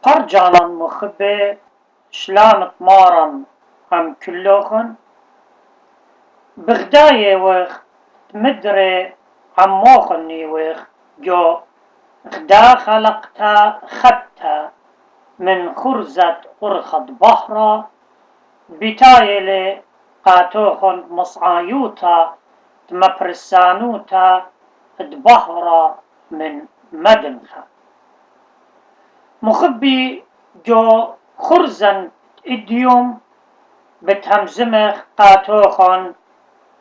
برجانا مخبي شلام تمارن هم كلوخن بغداية وخ مدري عموخني وخ جو غدا خلقتا خدتا من خرزة أرخد بحرة بتايلي قاتوخن مصعايوتا تمبرسانوتا دبهرة من مدنخا مخبي جو خرزن اديوم بتهمزمخ قاتوخن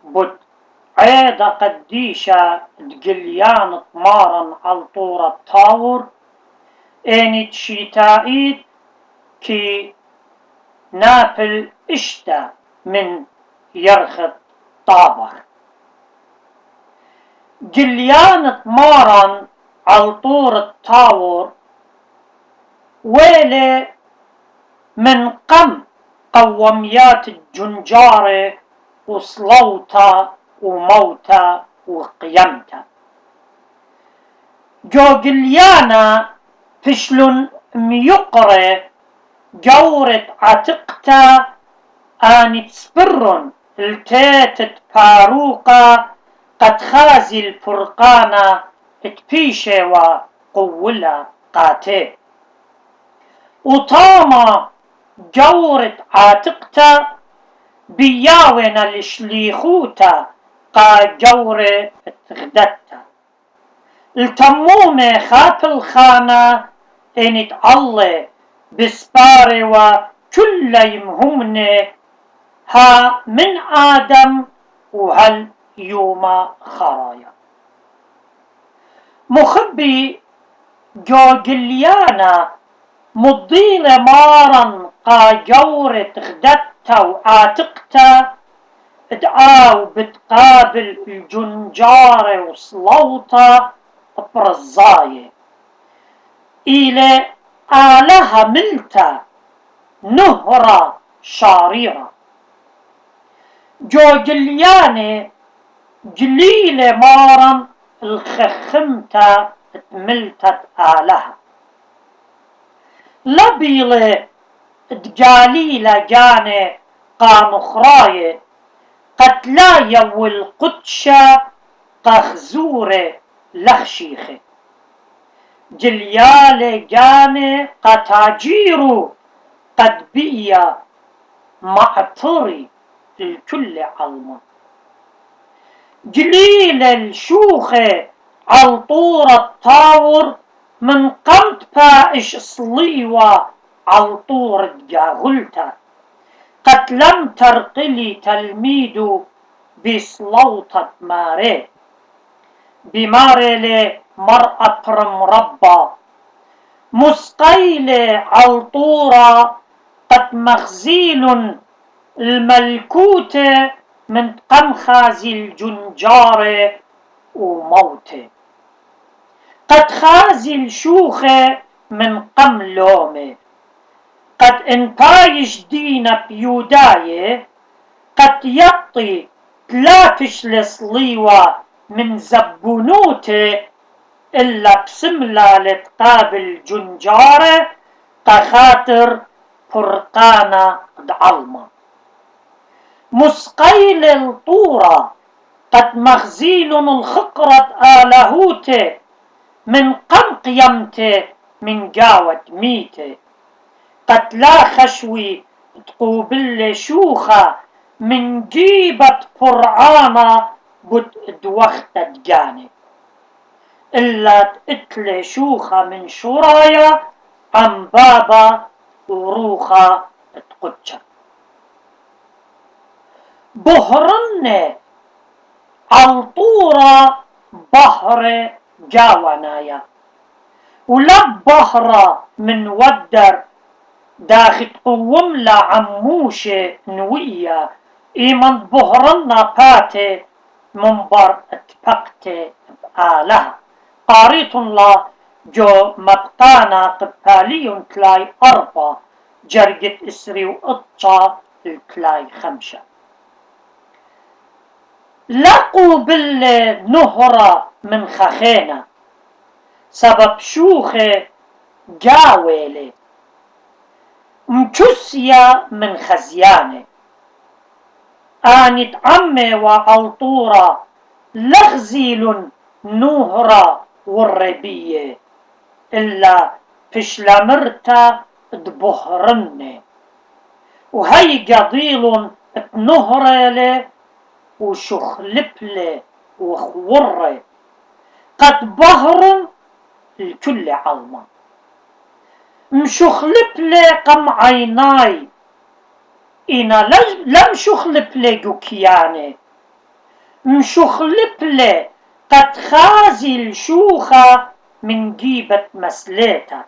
بت عيدة قديشة دقليان طمارن عالطورة الطاور اني تشيتايد كي نافل اشتا من يرخد طابر جليان طمارن عالطورة الطاور ويلي من قوميات الجنجارة وصلوتا وموتا وقيمتا جو قليانا فشلن ميقرة جورة عتقتا آني تسبرن التاتت باروقا قد خازي الفرقانا تبيشي وقولا قاتي وطاما جورة عاتقتا بياونا الشليخوتا قا جورة تغدتا التمومة خاف الخانة انت الله بسباري وكل يمهمني ها من آدم وهل يوم خرايا مخبي جو قليانا مضيلة مارن قا جورة غدتا وعاتقتا ادعاو بتقابل الجنجارة وصلوطة برزاية إلى آلها ملتا نهرة شاريرة جو جليانة جليلة مارن الخخمتا ملتت آلها لبيلة دجاليلة جاني قام خراية قتلايا والقدشة قخزورة لخشيخة جليالة جاني قتاجيرو قد بيا معطري الكل علمه جليلة الشوخة عالطورة الطاور من قمت بائش صليوة عالطورة جاغلتا قد لم ترقلي تلميدو بصلوطة ماري بماري لمرأة مربى مسقيلة عالطورة قد مخزيل الملكوتة من قمخازي الجنجارة وموته قد خازي الشوخة من قم لومه قد انتايش دينا بيوداية قد يطي تلافش لصليوة من زبونوته إلا بسملة لتقابل جنجارة قخاطر فرقانة دعلمة مسقيل الطورة قد مخزيل الخقرة آلهوته من قم قيمته من جاوة ميته قد لا خشوي تقوبل شوخة من جيبة فرعانة دوخت دجاني إلا تقتل شوخة من شرايا عن بابا وروخة تقجة بهرن عالطورة بحر جاونايا ولب بحرة من ودر داخل قوم لا عموشة نوية إيمان بهرنا باتي منبر اتفقتي بآلها قاريط الله جو مبقانا قبالي تلاي أربع جرجة إسري وقطة تلاي خمسة لقوا بالنهرة من خخينة سبب شوخة جاويلي مكسيا من خزيانه آنت عمي وعلطورة لغزيل نهرة والربية إلا فشلمرتا دبهرني وهي قضيل تنهرلي وشخلبلي وخوري قد بهر الكل علما مشخلبلي قم عيناي إنا لم شخلبلي جوكياني مشخلبلي قد خازي الشوخة من جيبة مسليتا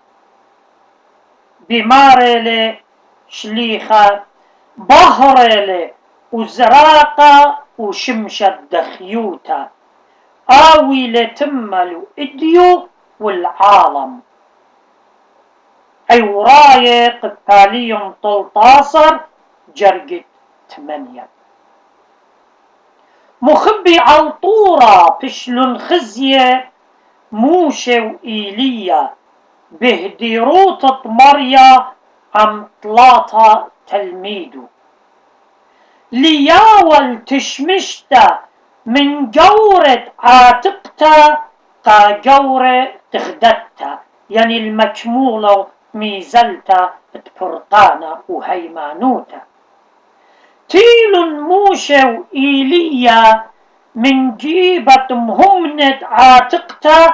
بمارلي شليخة بهرلي وزراقة وشمشة دخيوتا آوي لتملو إديو والعالم أي وراي قتالي طلطاصر جرقت 8 مخبي علطورة فشل خزية موشة وإيلية بهديروطة مريا عم طلاطة تلميدو لياول تشمشتا من جورة عاتقتا قا جورة تخدتا يعني المكمولة ميزلتا تفرقانا وهيمانوتا تيل موشة وإيلية من جيبة مهمنة عاتقتا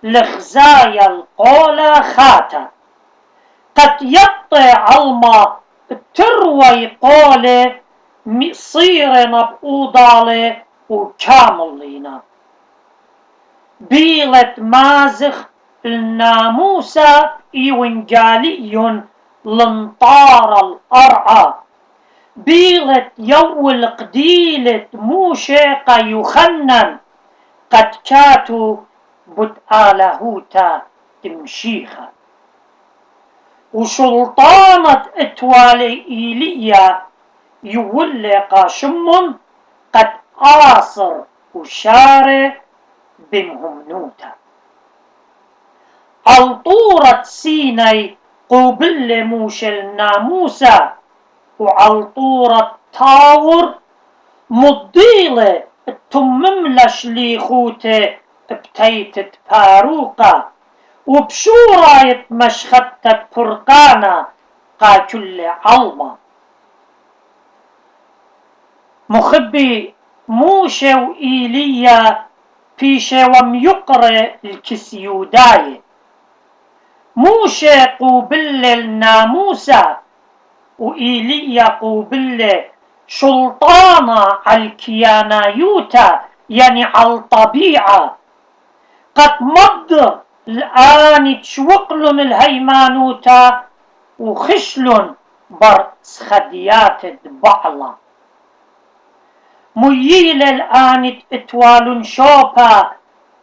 لخزايا القولة خاتا قد يطي علما تروي قولة صيرنا بأوضالة وكاملينا بيلة مازخ الناموسة إيوانجالي لنطار الأرعى بيلة يول قديلة موشيقة يخنن قد كاتو بتآلهوتا تمشيخة وشلطانة اتوالي إيليا يولي قاشم قد آصر وشارع بمهمنوتا علطورة سيني قوبل موش الناموسة وعلطورة طاور مضيلة تمملش ليخوتي بتيتت فاروقة وبشوراية مشختت فرقانة قا كل علمة مخبي موشة وإيليا فيشة وميقرة الكسيوداية موشة قوبل الناموسة وإيليا قوبل شلطانة على الكيانايوتا يعني على الطبيعة قد مض الآن تشوقلن الهيمانوتا وخشلن برس خديات بعلة مييل الآن اتوالن شوبا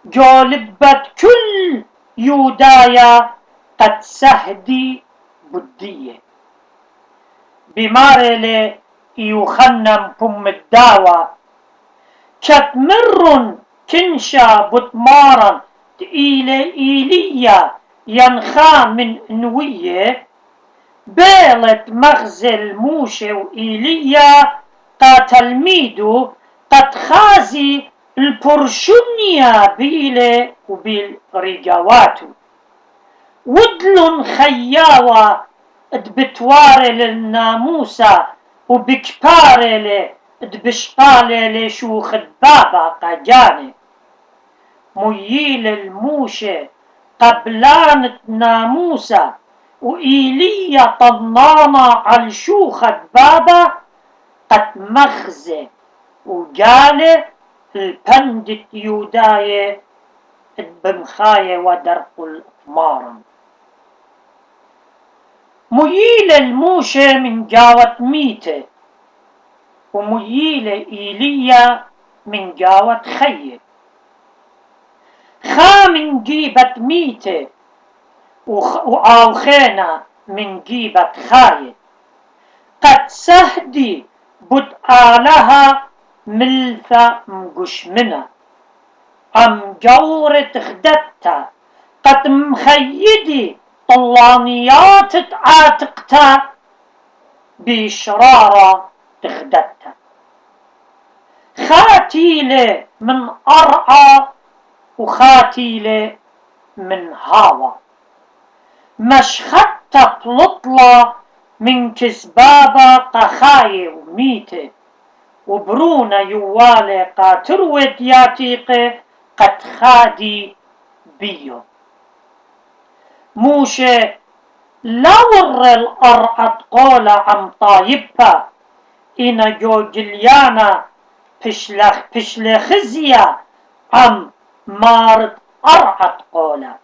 جولبت كل يودايا قد سهدي بدية بمارلي يخنم بم الداوى كتمر كنشا بتمارا إيليا ينخا من نوية بيلة مغزل موشة وإيليا تلميدو قد خازي البرشونيا بيلة وبالريقاواتو ودلن خياوة دبتواري للناموسة وبكباري دبشقالي لشوخ بابا قجاني مييل الموشة قبلان ناموسة وإيليا طنانا على شوخة بابا قد مخزة وقال البندت يوداية بمخاية ودرق الأطمارن مييل الموشة من جاوة ميتة ومييل إيليا من جاوة خيه خا من جيبة ميتة وآوخينا من جيبة خاية قد سهدي بدآلها ملثة مقشمنة أم جورة خدتها قد مخيدي طلانيات تعاتقتا بشرارة تخدتا. خاتيلة من أرعى وخاتيلة من هاوى، مش خدت بلطلة من كسبابة قخاية وميتة، وبرونا يوالي قاتروي دياتيقة قد خادي بيو. موشة لور الأرعى تقول عم طايبها إنا جوجليانا بشلخزيا عم مارد أرعى تقولا،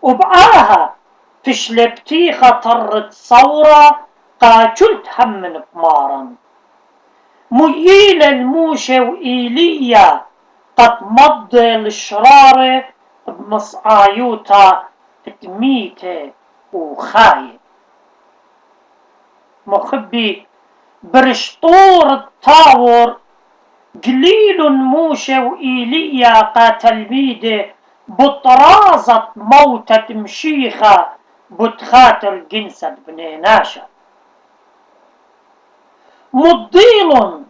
وبعاها بشلبتيخة طرت صورة قاجلت همن بمارا. مييل الموشة وإيليا قد مضي الشرارة بمصعايوتا تميته وخاية. مخبي برشطور الطاور قليل موشة وإيليا قاتل بيده بطرازة موتة مشيخة بتخاطر جنسة بنيناشا. مضيل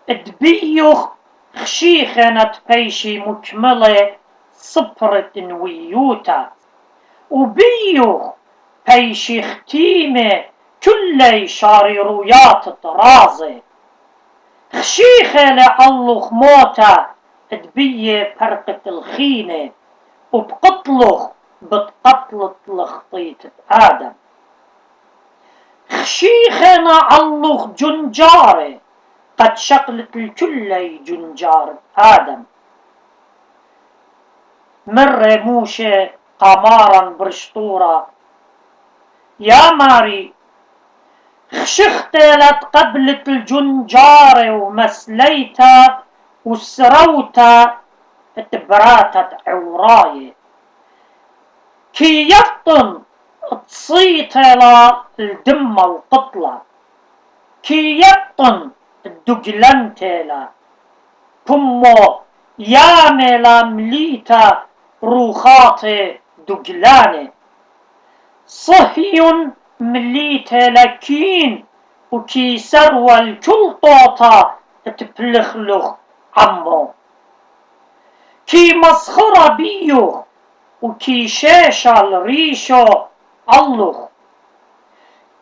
دبيوخ خشيخنة بيشي مكملة صبرة ويوتا، وبيوخ بيشي ختيمة كلي شاريرويات طرازة. خشيخة لعلخ موتا دبية فرقة الخينة، وبقتلخ بتقتلت لخطيطة آدم. خشيخة نعلخ جنجارة قد شقلت الكلي جنجارة آدم. مر موشة قمارا برشطورة يا ماري خشختلت قبلت الجنجارة ومسليتا وسروتا تبراتت عوراية. كي يطن تصيتلا الدمة وقطلة، كي يطن الدقلنتلا كمو ياملا مليتا روخاتي دقلاني. صهي مليتا لكين وكي سروى الكل طوطا تبلخلخ عمو. كي مسخرة بيو وكي شاشة الريشو اللخ،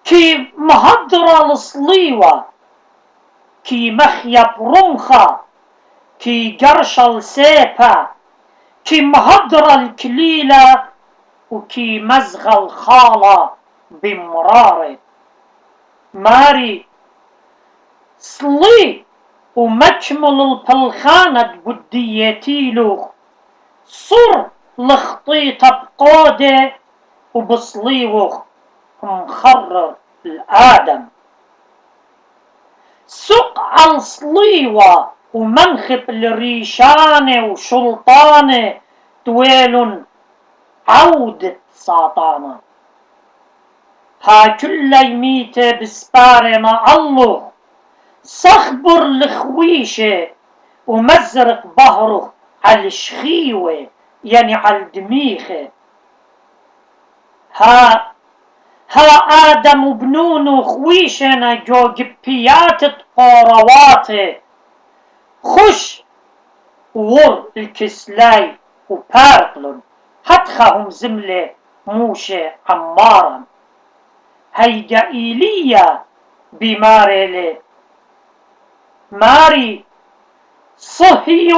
كي مهدرة الصليوة، كي مخيب رمخة، كي قرش السيبة، كي مهدرة الكليلة، وكي مزغ الخالة بمرارة. ماري صلي ومكمل البلخانة بديتيلو صر لخطيطة بقودة وبصليوخ مخرر الآدم. سق على الصليوة ومنخب الريشانة وشلطانة تويل عودة ساطانة. ها كل يميتة بسبارة مع الله صخبر الخويشة ومزرق بهره على الشخيوة يعني على الدميخة. ها آدم وبنونه خويشنا جو جبيات قوروات خش ور الكسلاي وبارقلن حتخهم زملة موشة عمارا. هيجا إيليا بماري ماري صهي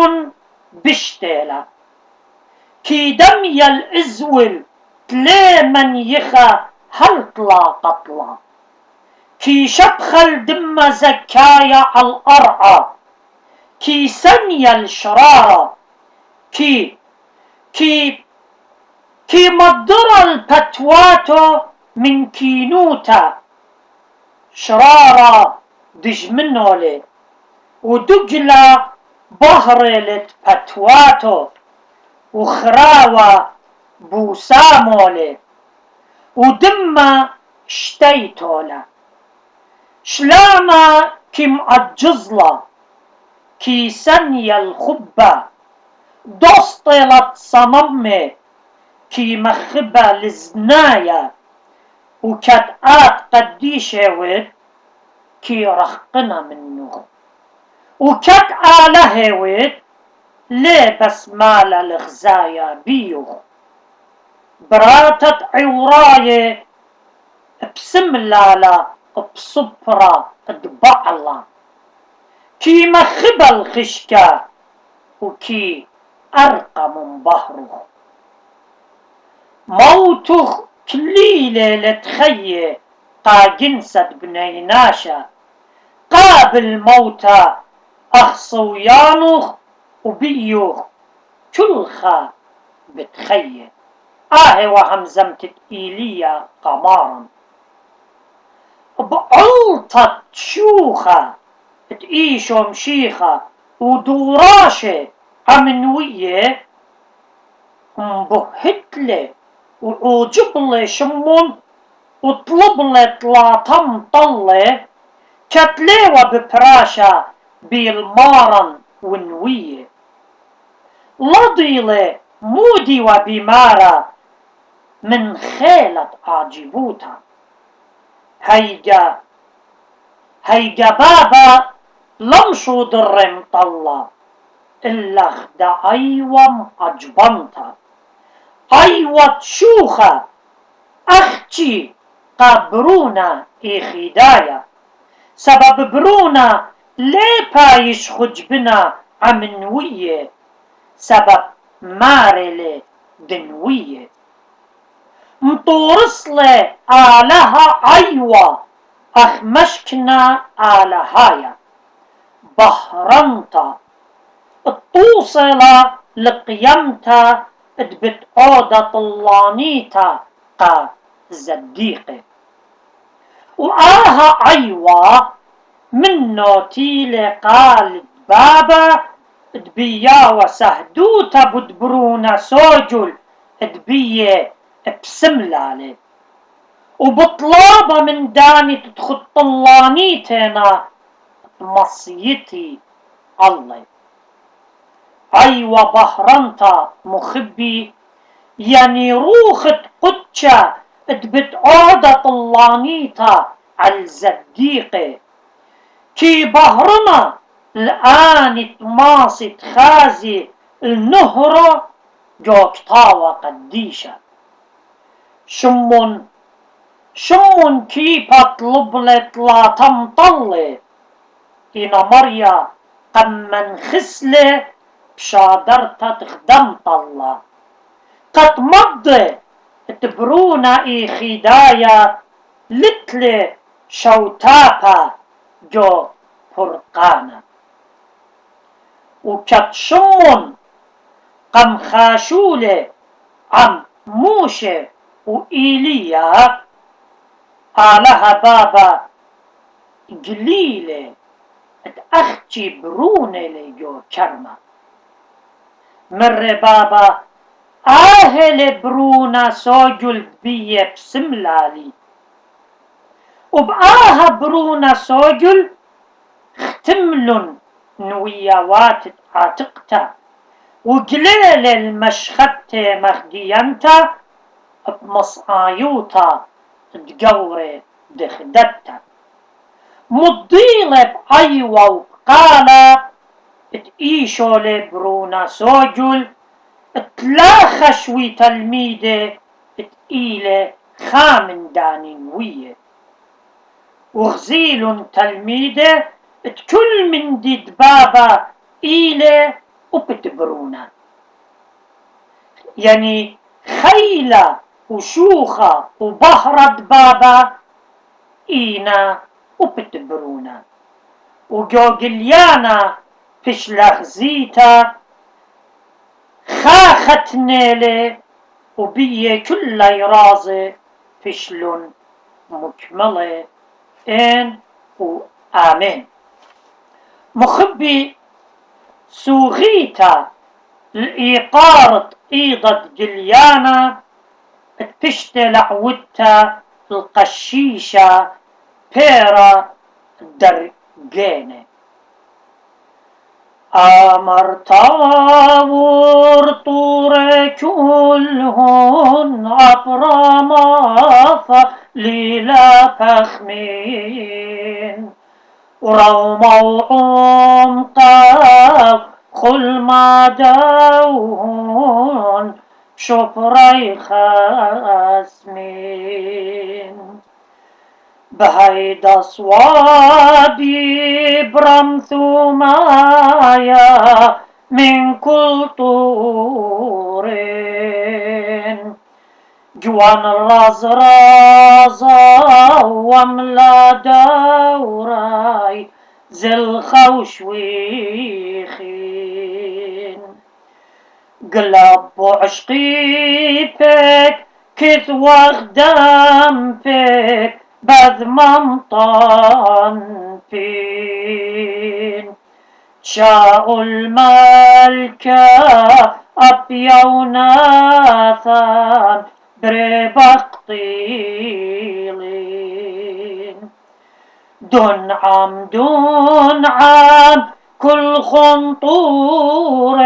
بشتيلا كي دمي الازول تلي من يخا هلطلا قطلا، كي شبخ الدم زكايا على الأرعى، كي سنيا الشرارة، كي مدر البتواتو من كينوتا شرارة دجمنولي ودجلة بهرلت بتواتو وخراوة بوسامولي ودمة شتيتولا. شلاما كي معجزلا كي سنيا الخبة دوسطلت صممي كي مخبة لزنايا وكات قديشة ود كي رخقنا منه وكات آله ود ليه بس مال الغزايا بيو براتت عوراية بسم لالا بصبرا دبعلا كي مخبة الخشكة وكي أرقى من بحره موتخ كليلة لتخيي جنسة بنيناشا قابل موتى أخصويانوخ وبيوخ كلخا بتخيي وهمزمت إيليا قمارا بعلطة شوخة تعيشو مشيخة ودوراشة عمنوية مبهتلة وعوجبلة شمون وطلبلة طلاطم طلة كتليوة ببراشة بالمارن ونوية لضيلة مودي وبمارة من خيلة عجبوتا هيجا بابا لمشو درم طلّا إلا خدا أيوة أجبنتا أيوة تشوخة أختي قابرونا خدايا سبب برونا ليه بايش خجبنا عمنوية سبب مارلي دنوية مطورسلي آلها أيوة أخمشكنا آلهايا بهرنتا الطوصلة لقيمتا ادبت عودة طلانيتا قا زديقي أيوة منو تيلي قال بابا دبيا وسهدوتا بدبرونا سوجل دبيه بسملالي وبطلابة من داني تدخل طلانيتنا مصيتي الله أيوة بهرنتا مخبي يعني روخت قدشة ادبت عودة طلانيتا عالزديقة كي بهرنا الآن تماصي تخازي النهرة جوكتاوة قديشة شمون كي بطلبلت لا تمطلي إنا مريا قمن خسلة بشادرتا تخدم طلا قد مضي تبرونا خدايا لتلي شوتابا جو فرقانا وكت شمون قم خاشولة عم موشة وإيليا آلها بابا قليلة أختي برونة لجو كرمة مر بابا برونا سوجل بيه بسملالي برونا سوجل ختملن نوياوات عاتقتا وقليل المشخت مخديانتا بمصايوتا تقوري دخدتا مضيلة بأيوة وقالة تعيشو لبرونا سوجل تلاخشوي تلميدة تقيلة خامن دانينوية وغزيل تلميدة كل من ديد بابا إيلة وبتبرونا يعني خيلة وشوخة وبهرة بابا إينا وبتبرونا وجوجليانا فيش لغزيتا خاخت نيلة وبيه كل يرازة فشل مكملة إن وآمين مخبي سوغيتا الإيقارة إيضة جليانا تشتل عودتا القشيشة بيرا درجينة أمرتا ورطور كلهم وأبرماث ليلا فخمين وروموا عمقا خل ما دون شفري خاسمين بهيدا صوابي برمثومايا من كل طورين جوان الرزرازة وملا دوراي زل خوشويخين قلب عشقي فيك كث واخدم فيك بذ ممطن فين شاء الملكة أبيا وناثان بربقطيلين دون عام كل خنطورة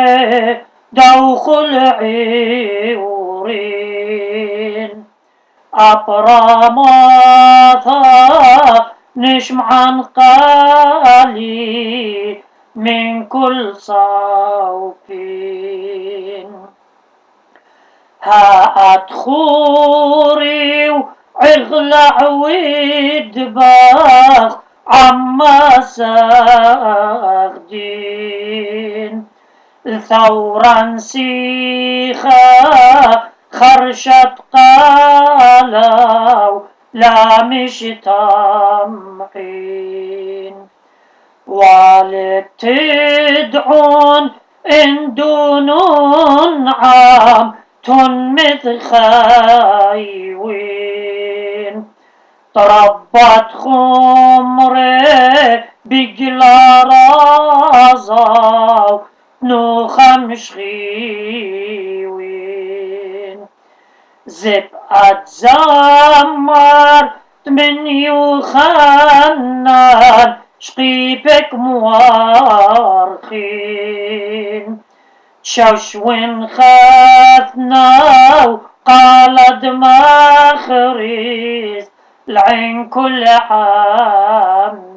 دوخ العيورين أبراماثا نشمعا قالي من كل صوفين هات خوري وعغلع ودباخ عما ساغدين ثورا سيخا خرشت قالوا لا مش طمحين والد تدعون إن دون عام تنمث خايوين تربت خمره بجلا رازاو نوخم شخيوين زبقت زمر من يوخنان شقيبك موارخين شوشوين خاثنا قالت مخريس العين كل عامين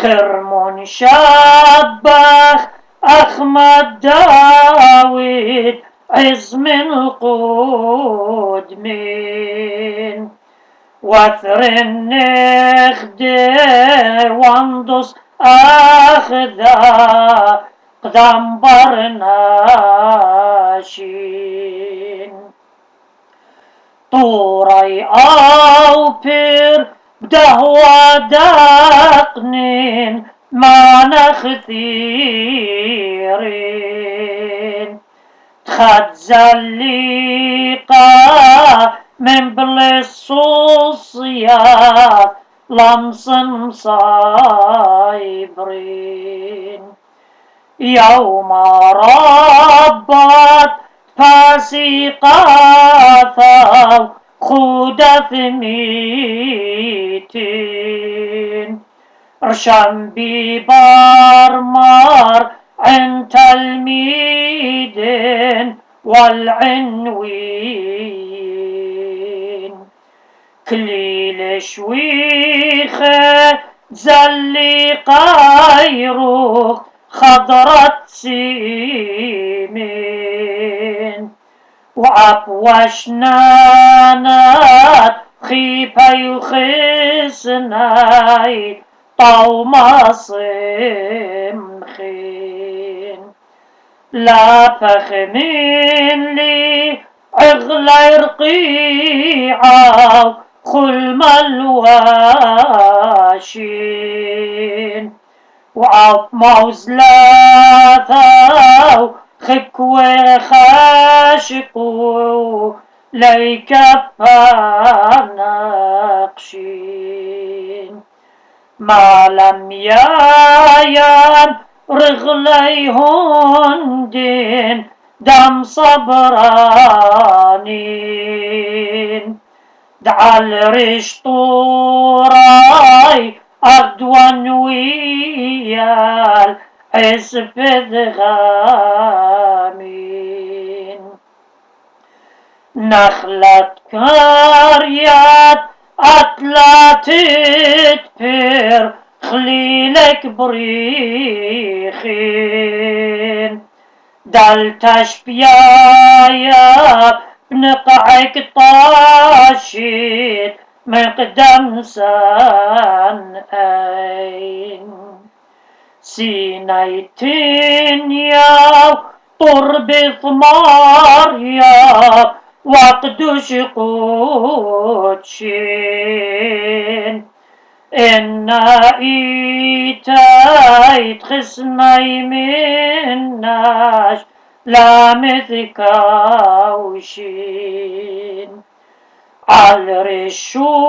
خرمون شبخ أحمد داوود عزم القدمين وثر النخدة واندس أخذا قدام برناشين طوري أو بير بدهوى دقنين ما نخثيرين تخزليقا من بالصوصيات لمص مصايبرين يوم ربت فاسقاثا خودث ميتين رشم ببرمار عن تلميذ والعنوين كليل شويخة زلي قايروخ خضرت سيمين وعفوش نانات خيبة يخسناي طوما صمخين لا فخمين لي عغلى رقيعة خل ملواشين وعف موزلاثا خك وخاشقو ليكفى نقشين ما لم يايان رغليهن دين دم صبرانين دع الريش طوراي أردوان ويال حسب ذغامين نخلة كاريات أتلاتت بير خليلك بريخين دلتش بيايا بنقعك طاشيت مقدم سنين سينيتين يا طرب ثمار يا وقدش قدشين إنا إيتايت خسني مناش لا مثكاوشين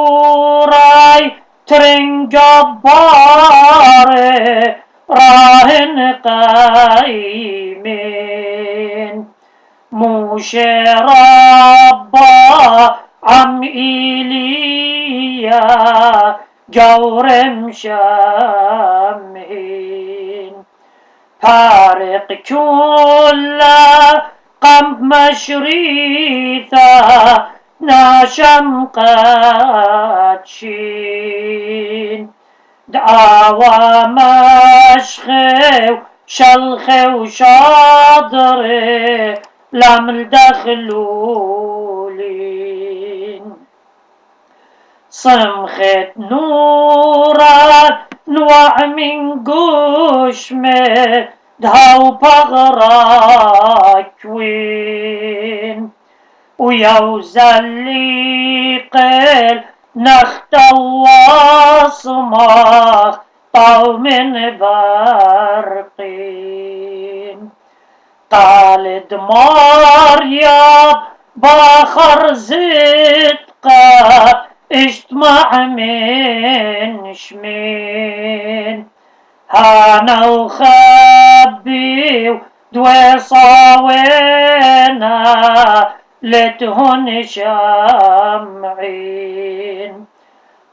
الرشوراي ترنجباري راهن قايمين موش ربا عم إيليا جور مشامهين فارق كل قمب مشريثة ناشم قاتشين دعوى مشخي شلخي وشاضري لم الدخلولين صمخت نورا نوع من قشمه دهو بغراك وين ويوزلي قل نخت واصمخ طو من برقين طالد مريم بخر زدقة اجتمع من شمين هانا وخبي ودوي صاوينا لتهن شامعين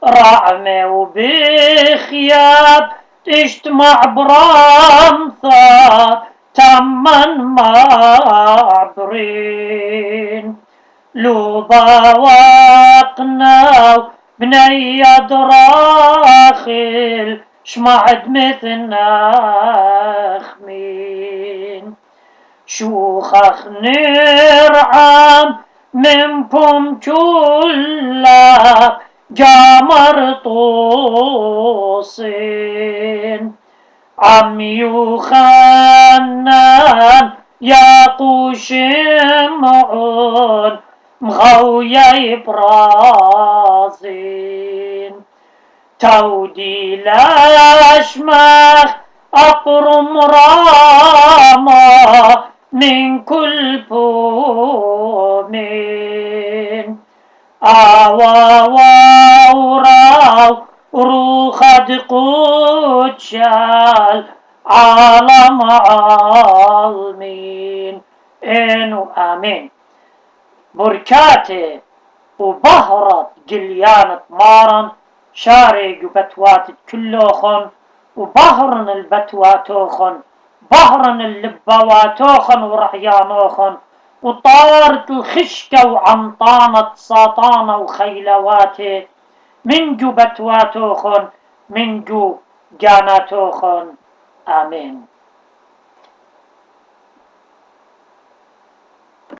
رعمة وبخياب تجتمع برمثة تمن معبرين لو بواقنا بني دراخل شمعد مثنا خمين شوخخ نرعام منكم كلا جامر طوصين عم يوخنان ياقو شمعون مغويا برازين تودي لاشمخ أقرم راما من كل بومين آوا وراو روخد قدشال عالم عالمين إنو آمين بركاتي وبهرت جليانة مارن شارق بتوات كلوخن وبهرن البتواتوخن بهرن اللبواتوخن ورحيانوخن وطارت الخشكة وعنطانة ساطانة وخيلواتي منجو بتواتوخن منجو جاناتوخن آمين.